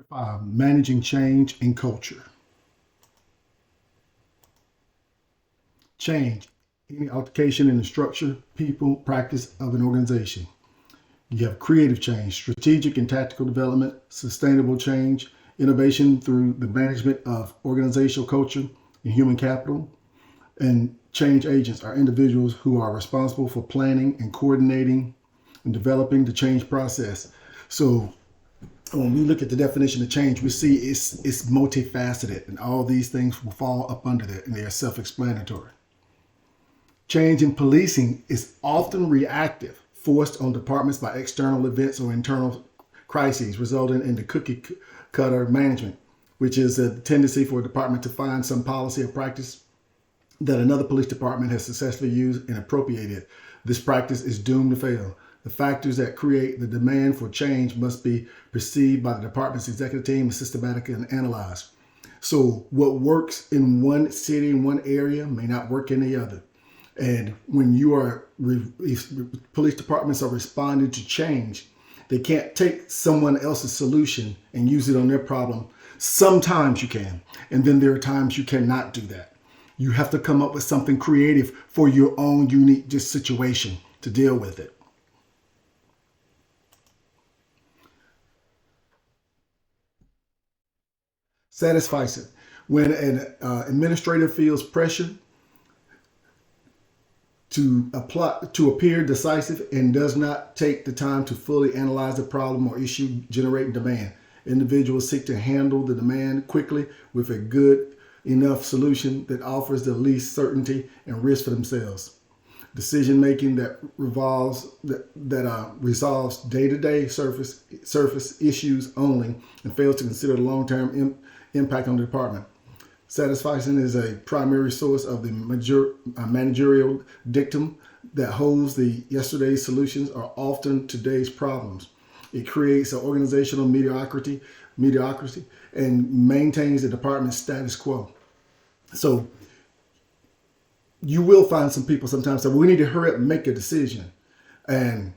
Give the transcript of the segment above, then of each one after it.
5, managing change and culture. Change, any altercation in the structure, people, practice of an organization. You have creative change, strategic and tactical development, sustainable change, innovation through the management of organizational culture and human capital. And change agents are individuals who are responsible for planning and coordinating and developing the change process. So when we look at the definition of change, we see it's multifaceted, and all these things will fall up under that, and they are self-explanatory. Change in policing is often reactive, forced on departments by external events or internal crises, resulting in the cookie cutter management, which is a tendency for a department to find some policy or practice that another police department has successfully used and appropriated. This practice is doomed to fail. The factors that create the demand for change must be perceived by the department's executive team and systematically analyzed. So what works in one city, in one area, may not work in the other. And when if police departments are responding to change, they can't take someone else's solution and use it on their problem. Sometimes you can, and then there are times you cannot do that. You have to come up with something creative for your own unique situation to deal with it. Satisficing. When an administrator feels pressure to appear decisive and does not take the time to fully analyze the problem or issue generating demand. Individuals seek to handle the demand quickly with a good enough solution that offers the least certainty and risk for themselves. Decision making that resolves day-to-day surface issues only and fails to consider the long-term impact on the department. Satisfaction is a primary source of the managerial dictum that holds the yesterday's solutions are often today's problems. It creates an organizational mediocrity and maintains the department's status quo. So you will find some people sometimes say, well, we need to hurry up and make a decision. And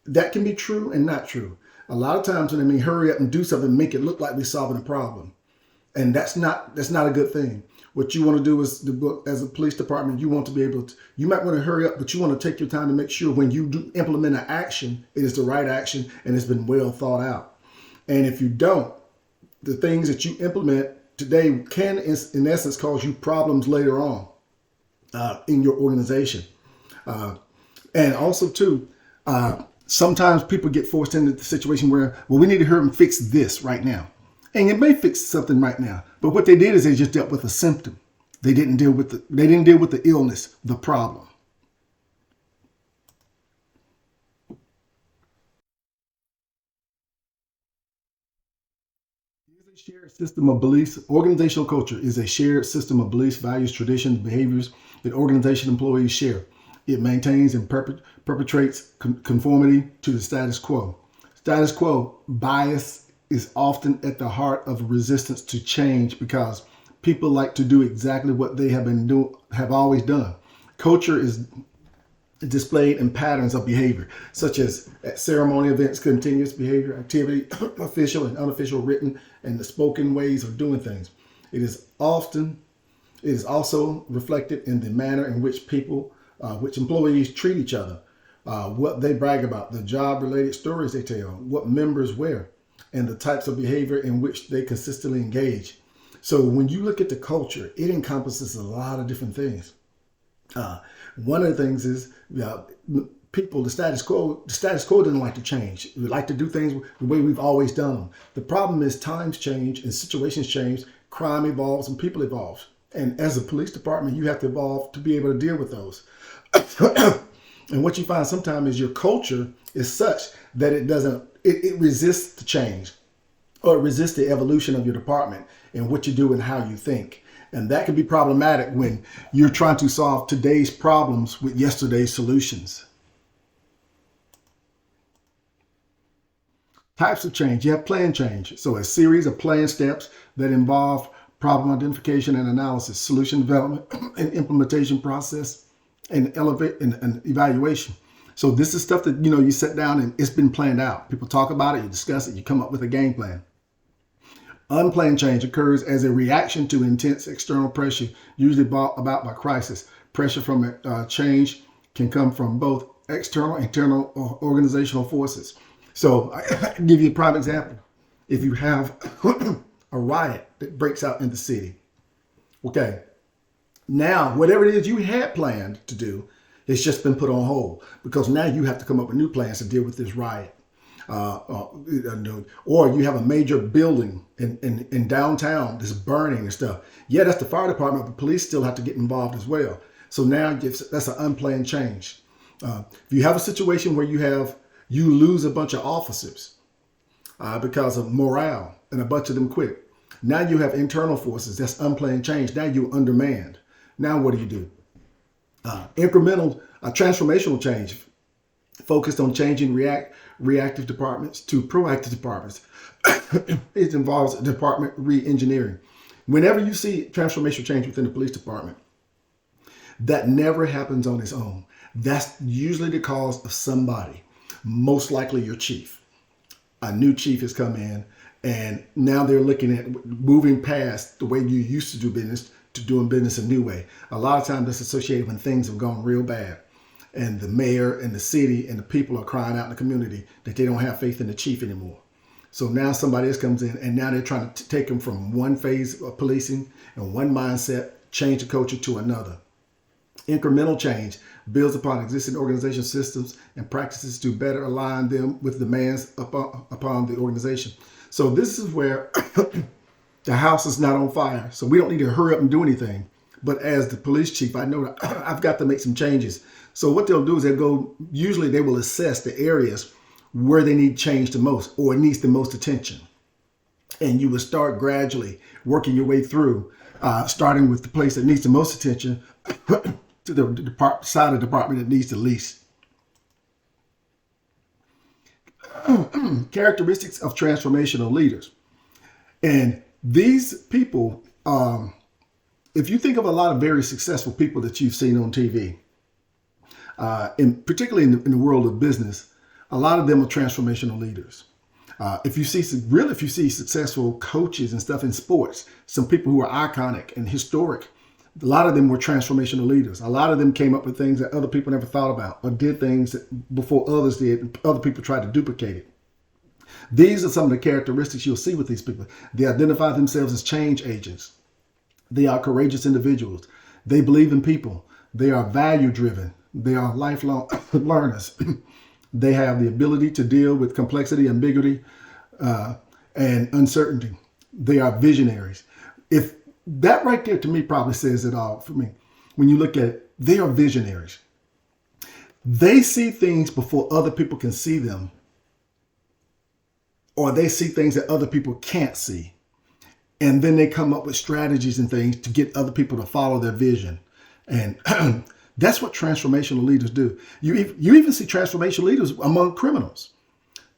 that can be true and not true. A lot of times when they mean hurry up and do something, make it look like we're solving a problem. And that's not a good thing. What you want to do is, as a police department, you want to be able to, you might want to hurry up, but you want to take your time to make sure when you do implement an action, it is the right action and it's been well thought out. And if you don't, the things that you implement today can, in essence, cause you problems later on in your organization. And also, too, sometimes people get forced into the situation where, well, we need to hurry and fix this right now. And it may fix something right now, but what they did is they just dealt with a symptom. They didn't deal with the illness, the problem. Here's a shared system of beliefs. Organizational culture is a shared system of beliefs, values, traditions, behaviors that organization employees share. It maintains and perpetrates conformity to the status quo. Status quo bias is often at the heart of resistance to change because people like to do exactly what they have always done. Culture is displayed in patterns of behavior, such as at ceremony events, continuous behavior, activity, official and unofficial, written and the spoken ways of doing things. It is also reflected in the manner in which which employees treat each other, what they brag about, the job-related stories they tell, what members wear, and the types of behavior in which they consistently engage. So when you look at the culture, it encompasses a lot of different things. One of the things is people, the status quo doesn't like to change. We like to do things the way we've always done them. The problem is times change and situations change, crime evolves and people evolve. And as a police department, you have to evolve to be able to deal with those. And what you find sometimes is your culture is such that it resists the change, or it resists the evolution of your department and what you do and how you think. And that can be problematic when you're trying to solve today's problems with yesterday's solutions. Types of change. You have plan change. So a series of plan steps that involve problem identification and analysis, solution development and implementation process, and evaluation. So this is stuff that, you sit down and it's been planned out. People talk about it, you discuss it, you come up with a game plan. Unplanned change occurs as a reaction to intense external pressure, usually brought about by crisis. Pressure from change can come from both external and internal organizational forces. So I give you a prime example. If you have a riot that breaks out in the city, okay, now whatever it is you had planned to do, it's just been put on hold because now you have to come up with new plans to deal with this riot. Or you have a major building in downtown that's burning and stuff. Yeah, that's the fire department, but police still have to get involved as well. So now that's an unplanned change. If you have a situation where you lose a bunch of officers because of morale and a bunch of them quit. Now you have internal forces. That's unplanned change. Now you're undermanned. Now what do? Incremental, transformational change focused on changing reactive departments to proactive departments. It involves department re-engineering. Whenever you see transformational change within the police department, that never happens on its own. That's usually the cause of somebody, most likely your chief. A new chief has come in, and now they're looking at moving past the way you used to do business to doing business a new way. A lot of times that's associated when things have gone real bad. And the mayor and the city and the people are crying out in the community that they don't have faith in the chief anymore. So now somebody else comes in, and now they're trying to take them from one phase of policing and one mindset, change the culture to another. Incremental change builds upon existing organization systems and practices to better align them with demands upon the organization. So this is where the house is not on fire. So we don't need to hurry up and do anything. But as the police chief, I know that I've got to make some changes. So what they'll do is usually they will assess the areas where they need change the most or it needs the most attention. And you will start gradually working your way through, starting with the place that needs the most attention to the side of the department that needs the least. Characteristics of transformational leaders. And these people, if you think of a lot of very successful people that you've seen on TV, and particularly in the world of business, a lot of them are transformational leaders. If you see successful coaches and stuff in sports, some people who are iconic and historic, a lot of them were transformational leaders. A lot of them came up with things that other people never thought about or did things before others did and other people tried to duplicate it. These are some of the characteristics you'll see with these people. They identify themselves as change agents. They are courageous individuals. They believe in people. They are value driven. They are lifelong learners. They have the ability to deal with complexity, ambiguity, and uncertainty. They are visionaries. If that right there to me probably says it all for me. When you look at it, they are visionaries. They see things before other people can see them, or they see things that other people can't see. And then they come up with strategies and things to get other people to follow their vision. And that's what transformational leaders do. You even see transformational leaders among criminals.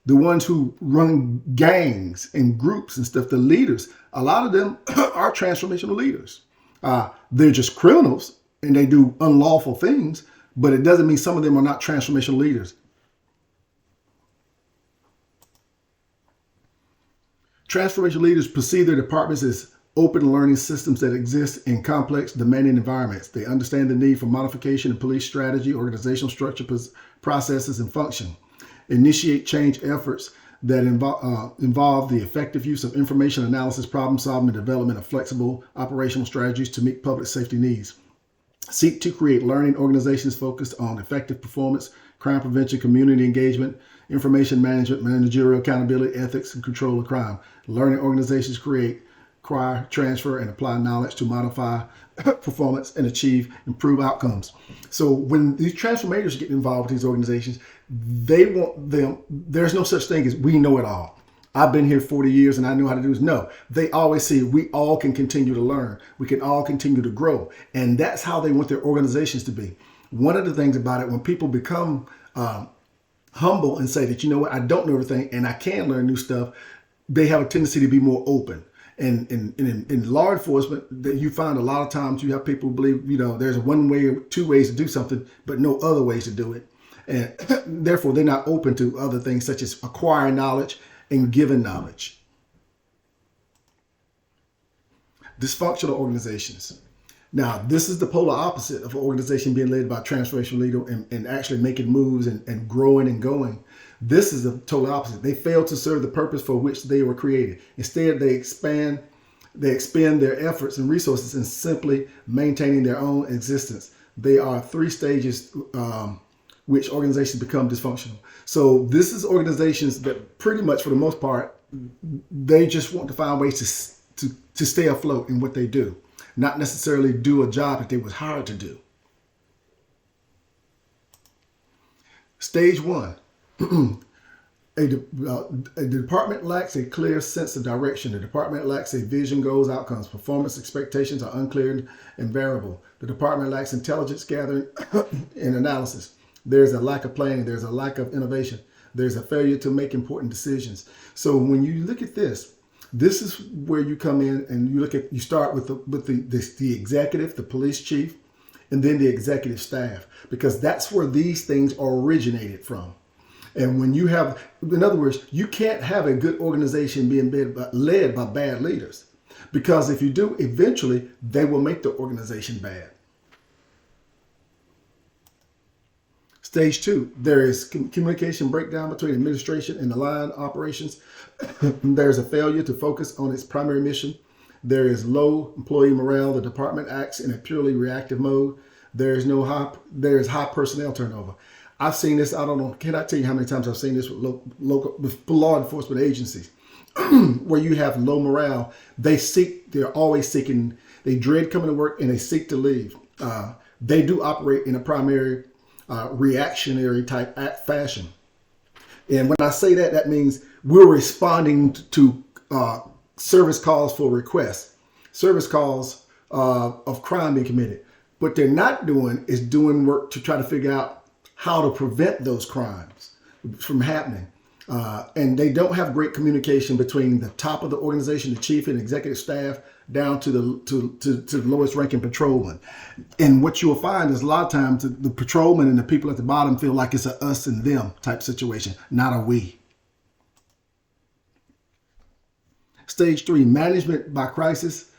The ones who run gangs and groups and stuff, the leaders, a lot of them are transformational leaders. They're just criminals and they do unlawful things, but it doesn't mean some of them are not transformational leaders. Transformational leaders perceive their departments as open learning systems that exist in complex, demanding environments. They understand the need for modification in police strategy, organizational structure, processes, and function. Initiate change efforts that involve the effective use of information analysis, problem solving, and development of flexible operational strategies to meet public safety needs. Seek to create learning organizations focused on effective performance, crime prevention, community engagement, information management, managerial accountability, ethics, and control of crime. Learning organizations create, acquire, transfer, and apply knowledge to modify performance and achieve improved outcomes. So when these transformators get involved with these organizations, they want them, there's no such thing as we know it all. I've been here 40 years and I know how to do this. No, they always see we all can continue to learn. We can all continue to grow. And that's how they want their organizations to be. One of the things about it, when people become humble and say that, you know what, I don't know everything and I can learn new stuff, they have a tendency to be more open. And in law enforcement, that you find a lot of times you have people who believe, you know, there's one way or two ways to do something, but no other ways to do it. And therefore, they're not open to other things such as acquiring knowledge and giving knowledge. Dysfunctional organizations. Now, this is the polar opposite of an organization being led by a transformational leader and actually making moves and growing and going. This is the total opposite. They fail to serve the purpose for which they were created. Instead, they expend their efforts and resources in simply maintaining their own existence. They are three stages which organizations become dysfunctional. So this is organizations that pretty much, for the most part, they just want to find ways to stay afloat in what they do, not necessarily do a job that they was hired to do. Stage one, a department lacks a clear sense of direction. The department lacks a vision, goals, outcomes. Performance expectations are unclear and variable. The department lacks intelligence gathering and analysis. There's a lack of planning. There's a lack of innovation. There's a failure to make important decisions. So when you look at this is where you come in and you start with the executive, the police chief, and then the executive staff, because that's where these things are originated from. And when you have, in other words, you can't have a good organization being led by bad leaders, because if you do, eventually they will make the organization bad. Stage two, there is communication breakdown between administration and the line operations. There's a failure to focus on its primary mission. There is low employee morale. The department acts in a purely reactive mode. There is high personnel turnover. I've seen this. I don't know. Cannot tell you how many times I've seen this with law enforcement agencies, where you have low morale. They're always seeking. They dread coming to work and they seek to leave. They do operate in a primary reactionary type fashion. And when I say that, that means we're responding to service calls for requests, service calls of crime being committed. What they're not doing is doing work to try to figure out how to prevent those crimes from happening. And they don't have great communication between the top of the organization, the chief and executive staff, down to the lowest ranking patrolman. And what you will find is a lot of times the patrolman and the people at the bottom feel like it's a us and them type situation, not a we. Stage three, management by crisis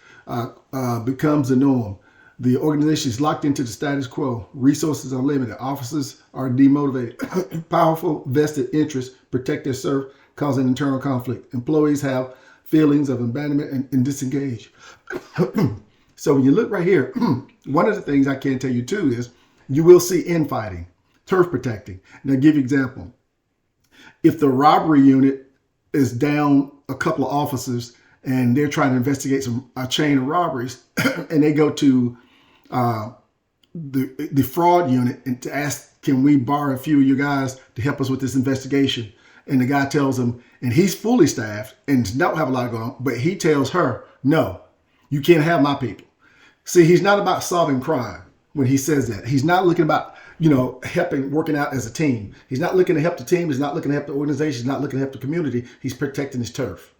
becomes the norm. The organization is locked into the status quo. Resources are limited. Officers are demotivated. Powerful vested interests protect their serf, causing internal conflict. Employees have feelings of abandonment and disengage. So when you look right here, one of the things I can tell you too is you will see infighting, turf protecting. Now, I'll give you an example. If the robbery unit is down a couple of officers and they're trying to investigate a chain of robberies, and they go to the fraud unit and to ask, can we borrow a few of you guys to help us with this investigation? And the guy tells them, and he's fully staffed and does not have a lot going on, but he tells her, no, you can't have my people. See, he's not about solving crime when he says that. He's not looking about, helping, working out as a team. He's not looking to help the team. He's not looking to help the organization. He's not looking to help the community. He's protecting his turf.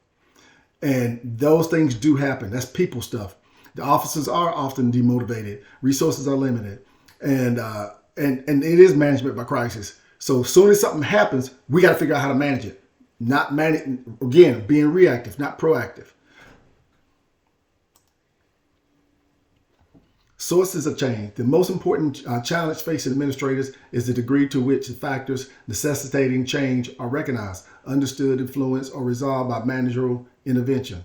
And those things do happen. That's people stuff. The officers are often demotivated. Resources are limited. And it is management by crisis. So as soon as something happens, we got to figure out how to manage it. Not manage, again, being reactive, not proactive. Sources of change. The most important challenge facing administrators is the degree to which the factors necessitating change are recognized, understood, influenced, or resolved by managerial intervention.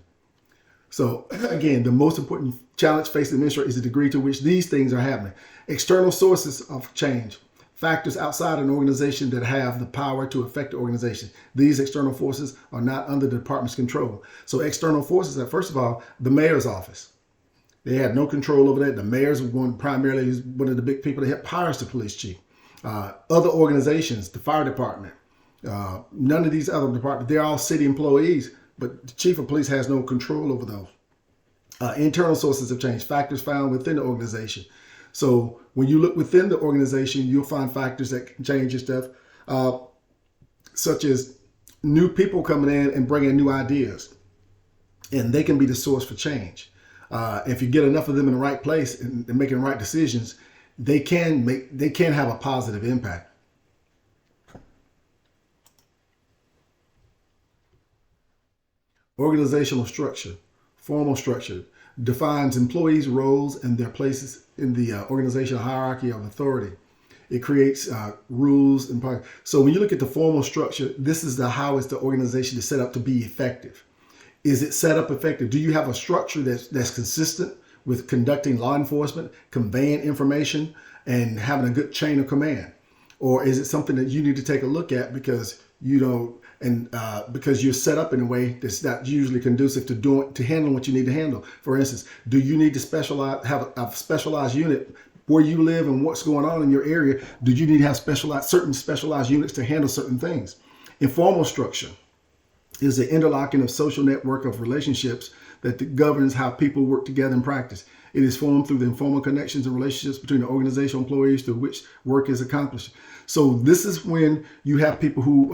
So again, the most important challenge facing administrators is the degree to which these things are happening. External sources of change. Factors outside an organization that have the power to affect the organization. These external forces are not under the department's control. So external forces are, first of all, the mayor's office. They had no control over that. The mayor's primarily one of the big people that help hires the police chief. Other organizations, the fire department, none of these other departments, they're all city employees, but the chief of police has no control over those. Internal sources of change, factors found within the organization. So when you look within the organization, you'll find factors that can change your stuff, such as new people coming in and bringing new ideas, and they can be the source for change. If you get enough of them in the right place and making the right decisions, they can have a positive impact. Organizational structure, formal structure. defines employees' roles and their places in the organizational hierarchy of authority. It creates rules and part. So when you look at the formal structure, this is how is the organization is set up to be effective. Is it set up effective? Do you have a structure that's consistent with conducting law enforcement, conveying information, and having a good chain of command? Or is it something that you need to take a look at because you don't, and because you're set up in a way that's not usually conducive to handling what you need to handle? For instance, do you need to have a specialized unit where you live and what's going on in your area? Do you need to have certain specialized units to handle certain things? Informal structure is the interlocking of social network of relationships that governs how people work together in practice. It is formed through the informal connections and relationships between the organizational employees through which work is accomplished. So this is when you have people who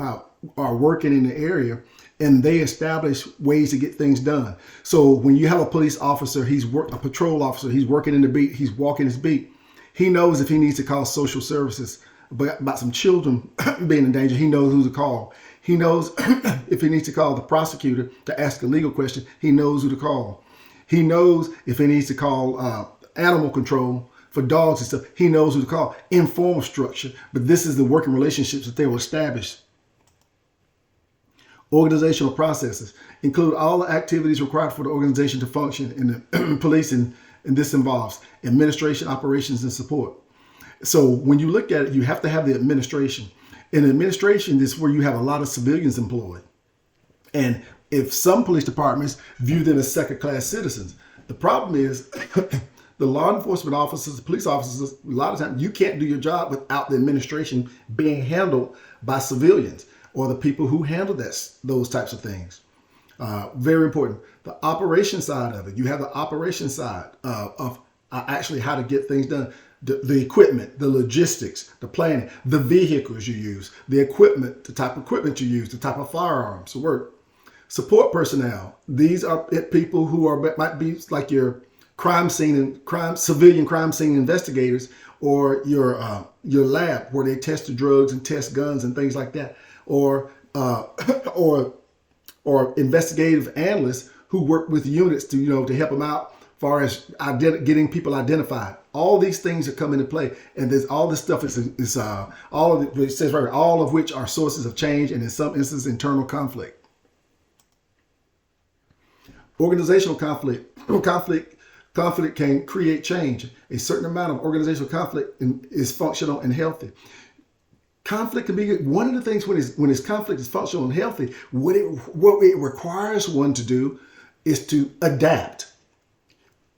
are working in the area and they establish ways to get things done. So when you have a police officer, a patrol officer, he's working in the beat, he's walking his beat. He knows if he needs to call social services about some children being in danger, he knows who to call. He knows if he needs to call the prosecutor to ask a legal question, he knows who to call. He knows if he needs to call animal control for dogs and stuff, he knows who to call. Informal structure, but this is the working relationships that they will establish. Organizational processes include all the activities required for the organization to function in the policing, and this involves administration, operations, and support. So when you look at it, you have to have the administration. In administration, this is where you have a lot of civilians employed. And if some police departments view them as second-class citizens, the problem is the law enforcement officers, the police officers, a lot of times you can't do your job without the administration being handled by civilians or the people who handle those types of things. Very important. The operation side of it, you have the operation side of actually how to get things done. The equipment, the logistics, the planning, the vehicles you use, the equipment, the type of equipment you use, the type of firearms to work. Support personnel. These are people who might be like your civilian crime scene investigators, or your lab where they test the drugs and test guns and things like that, or investigative analysts who work with units to help them out as far as getting people identified. All these things that come into play, and there's all this stuff is all of it says right, all of which are sources of change and in some instances internal conflict. Organizational conflict can create change. A certain amount of organizational conflict is functional and healthy. Conflict can be one of the things when its conflict is functional and healthy. What it requires one to do is to adapt.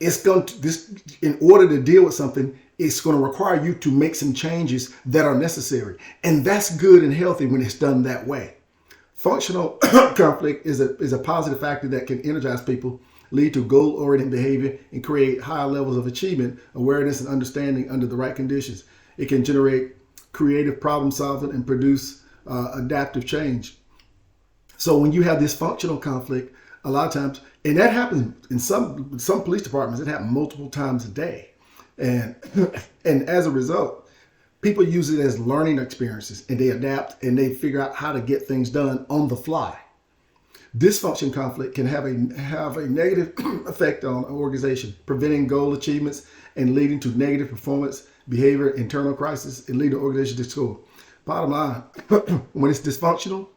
In order to deal with something, it's going to require you to make some changes that are necessary, and that's good and healthy when it's done that way. Functional conflict is a positive factor that can energize people, lead to goal-oriented behavior, and create higher levels of achievement, awareness, and understanding under the right conditions. It can generate creative problem solving and produce adaptive change. So when you have this functional conflict, a lot of times, and that happens in some police departments, it happens multiple times a day. And as a result, people use it as learning experiences, and they adapt and they figure out how to get things done on the fly. Dysfunction conflict can have a negative effect on an organization, preventing goal achievements and leading to negative performance, behavior, internal crisis, and leading the organization to score. Bottom line, when it's dysfunctional,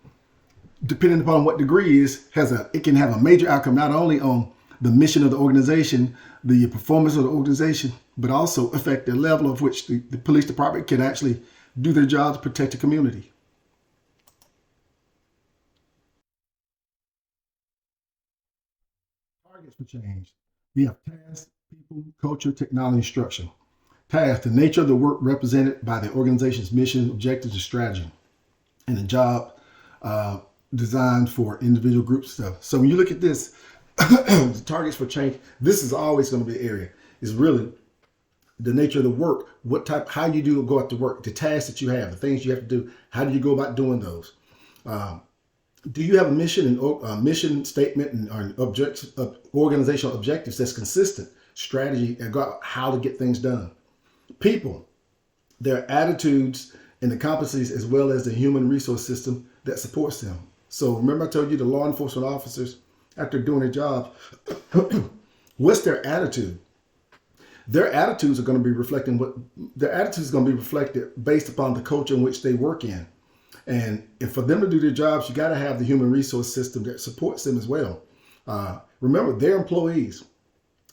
depending upon what degree it can have a major outcome not only on the mission of the organization, the performance of the organization, but also affect the level of which the police department can actually do their job to protect the community. Targets for change. We have tasks, people, culture, technology, structure. Task, the nature of the work represented by the organization's mission, objectives, and strategy, and the job designed for individual group stuff. So when you look at this, the targets for change, this is always going to be an area. It's really the nature of the work, how you go out to work, the tasks that you have, the things you have to do, how do you go about doing those? Do you have a mission and mission statement and organizational objectives that's consistent, strategy, and how to get things done? People, their attitudes and the competencies, as well as the human resource system that supports them. So remember I told you the law enforcement officers, after doing their job, What's their attitude? Their attitudes are going to be reflecting what their attitudes is going to be reflected based upon the culture in which they work in. And for them to do their jobs, you got to have the human resource system that supports them as well. Remember, they're employees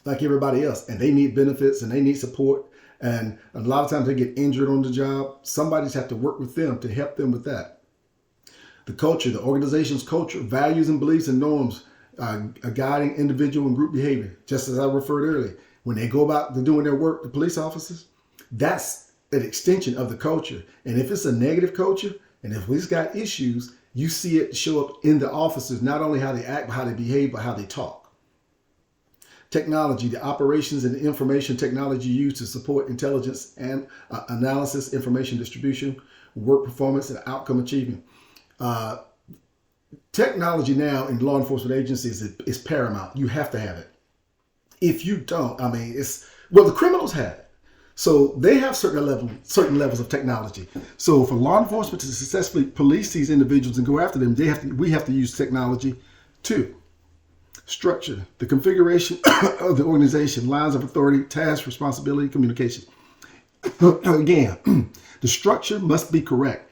like everybody else, and they need benefits and they need support. And a lot of times they get injured on the job. Somebody's have to work with them to help them with that. The culture, the organization's culture, values and beliefs and norms are guiding individual and group behavior. Just as I referred earlier, when they go about doing their work, the police officers, that's an extension of the culture. And if it's a negative culture, and if we've got issues, you see it show up in the officers, not only how they act, but how they behave, but how they talk. Technology, the operations and the information technology used to support intelligence and analysis, information distribution, work performance, and outcome achievement. Technology now in law enforcement agencies is paramount. You have to have it. If you don't, the criminals have it. So they have certain levels of technology. So for law enforcement to successfully police these individuals and go after them, we have to use technology too. Structure, the configuration of the organization, lines of authority, tasks, responsibility, communication. Again, the structure must be correct.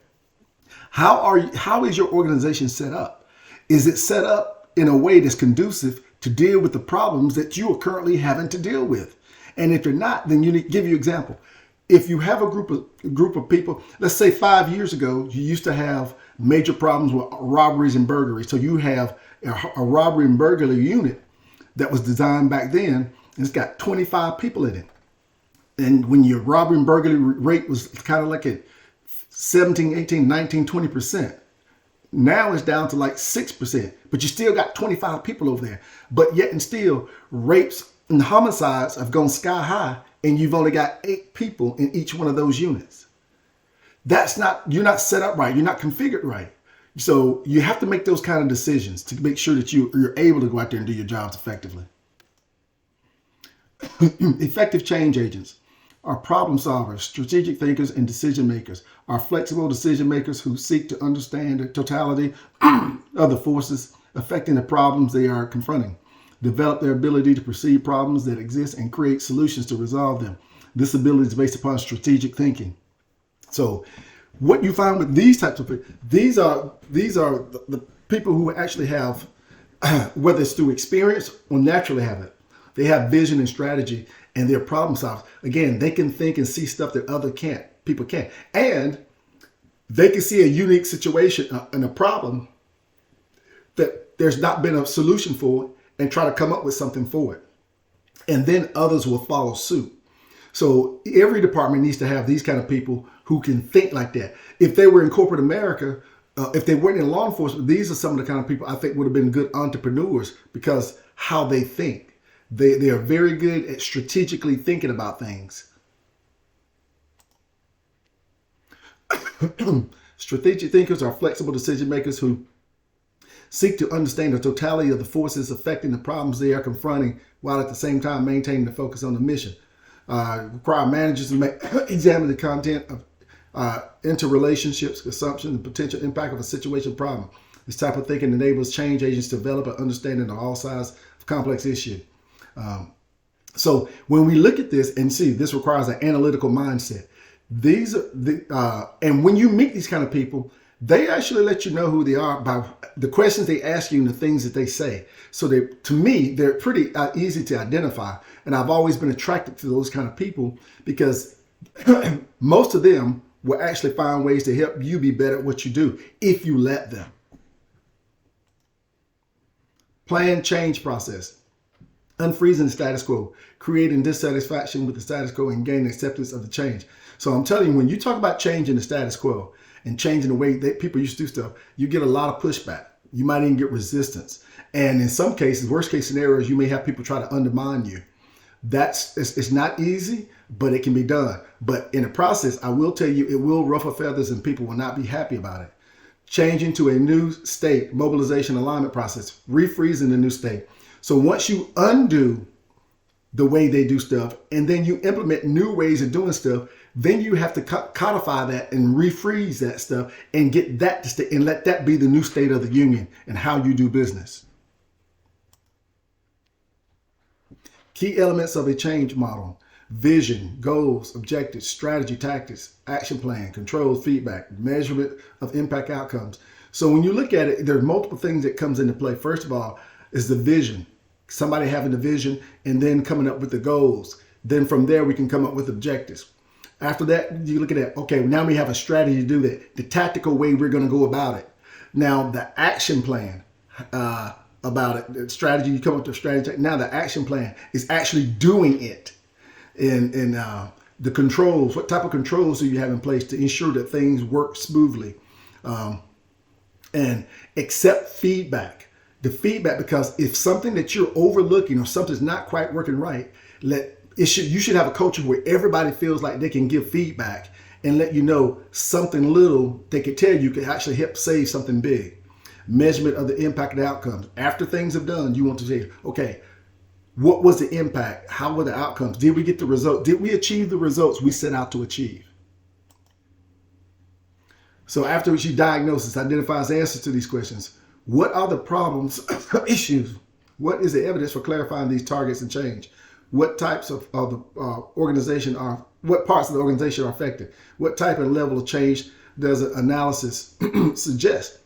How is your organization set up? Is it set up in a way that's conducive to deal with the problems that you are currently having to deal with? And if you're not, then you need to give you an example. If you have a group of people, let's say 5 years ago, you used to have major problems with robberies and burglaries. So you have a robbery and burglary unit that was designed back then, and it's got 25 people in it. And when your robbery and burglary rate was kind of like at 17, 18, 19, 20%. Now it's down to like 6%, but you still got 25 people over there. But yet and still, rapes and homicides have gone sky high, and you've only got 8 people in each one of those units. You're not set up right. You're not configured right. So you have to make those kind of decisions to make sure that you're able to go out there and do your jobs effectively. Effective change agents are problem solvers, strategic thinkers, and decision makers, are flexible decision makers who seek to understand the totality of the forces affecting the problems they are confronting, develop their ability to perceive problems that exist and create solutions to resolve them. This ability is based upon strategic thinking. So what you find with these types of people, these are the people who actually have, whether it's through experience or naturally have it, they have vision and strategy, and they're problem solvers. Again, they can think and see stuff that people can't. And they can see a unique situation and a problem that there's not been a solution for and try to come up with something for it. And then others will follow suit. So every department needs to have these kind of people who can think like that. If they were in corporate America, if they weren't in law enforcement, these are some of the kind of people I think would have been good entrepreneurs because how they think. They are very good at strategically thinking about things. Strategic thinkers are flexible decision makers who seek to understand the totality of the forces affecting the problems they are confronting while at the same time maintaining the focus on the mission. Require managers to examine the content of interrelationships, assumptions, and potential impact of a situation problem. This type of thinking enables change agents to develop an understanding of all sides of complex issue. So when we look at this and see, this requires an analytical mindset. These are and when you meet these kind of people, they actually let you know who they are by the questions they ask you and the things that they say. So to me, they're pretty easy to identify. And I've always been attracted to those kind of people because most of them will actually find ways to help you be better at what you do if you let them. Plan change process. Unfreezing the status quo, creating dissatisfaction with the status quo and gaining acceptance of the change. So I'm telling you, when you talk about changing the status quo and changing the way that people used to do stuff, you get a lot of pushback. You might even get resistance. And in some cases, worst case scenarios, you may have people try to undermine you. It's not easy, but it can be done. But in the process, I will tell you, it will ruffle feathers and people will not be happy about it. Changing to a new state, mobilization alignment process, refreezing the new state. So once you undo the way they do stuff and then you implement new ways of doing stuff, then you have to codify that and refreeze that stuff and get that to stay and let that be the new state of the union and how you do business. Key elements of a change model: vision, goals, objectives, strategy, tactics, action plan, controls, feedback, measurement of impact outcomes. So when you look at it, there are multiple things that comes into play. First of all is the vision. Somebody having the vision and then coming up with the goals. Then from there, we can come up with objectives. After that, you look at that. Okay, now we have a strategy to do that. The tactical way we're going to go about it. Now the action plan about it, the strategy, you come up with a strategy. Now the action plan is actually doing it. And the controls, what type of controls do you have in place to ensure that things work smoothly? And accept feedback. The feedback, because if something that you're overlooking or something's not quite working right, you should have a culture where everybody feels like they can give feedback and let you know something little they could tell you could actually help save something big. Measurement of the impact of the outcomes. After things have done, you want to say, okay, what was the impact? How were the outcomes? Did we get the result? Did we achieve the results we set out to achieve? So after you diagnose, identifies answers to these questions. What are the problems, issues? What is the evidence for clarifying these targets and change? What types of the organization what parts of the organization are affected? What type and level of change does an analysis suggest?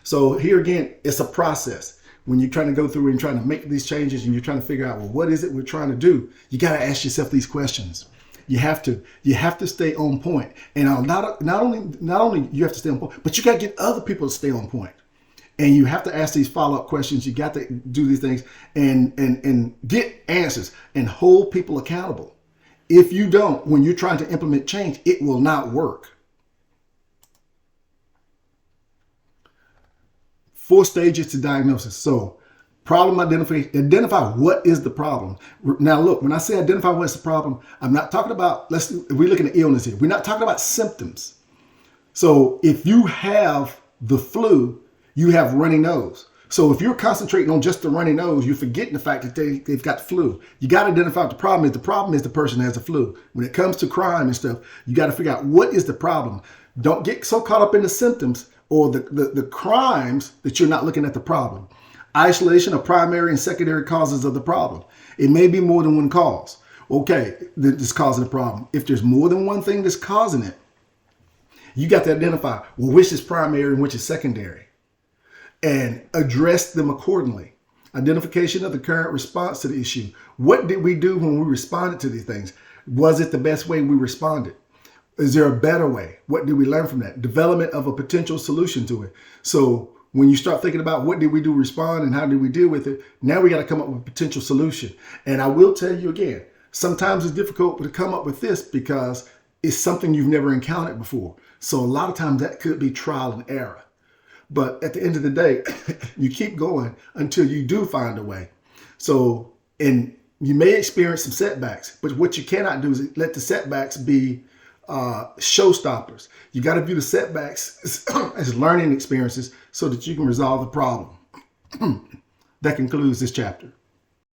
So here again, it's a process. When you're trying to go through and trying to make these changes and you're trying to figure out, well, what is it we're trying to do? You got to ask yourself these questions. You have to stay on point. And not only you have to stay on point, but you got to get other people to stay on point. And you have to ask these follow-up questions. You got to do these things and get answers and hold people accountable. If you don't, when you're trying to implement change, it will not work. 4 stages to diagnosis. So problem identification, identify what is the problem. Now look, when I say identify what's the problem, I'm not talking about, we're looking at illness here. We're not talking about symptoms. So if you have the flu, you have runny nose. So if you're concentrating on just the runny nose, you're forgetting the fact that they've got the flu. You got to identify what the problem is. The problem is the person has the flu. When it comes to crime and stuff, you got to figure out what is the problem. Don't get so caught up in the symptoms or the crimes that you're not looking at the problem. Isolation of primary and secondary causes of the problem. It may be more than one cause. Okay, that's causing the problem. If there's more than one thing that's causing it, you got to identify, well, which is primary and which is secondary, and address them accordingly. Identification of the current response to the issue. What did we do when we responded to these things? Was it the best way we responded? Is there a better way? What did we learn from that? Development of a potential solution to it. So when you start thinking about what did we do respond and how did we deal with it, now we got to come up with a potential solution. And I will tell you again, sometimes it's difficult to come up with this because it's something you've never encountered before. So a lot of times that could be trial and error. But at the end of the day, you keep going until you do find a way. So, and you may experience some setbacks, but what you cannot do is let the setbacks be showstoppers. You got to view the setbacks as learning experiences so that you can resolve the problem. That concludes this chapter.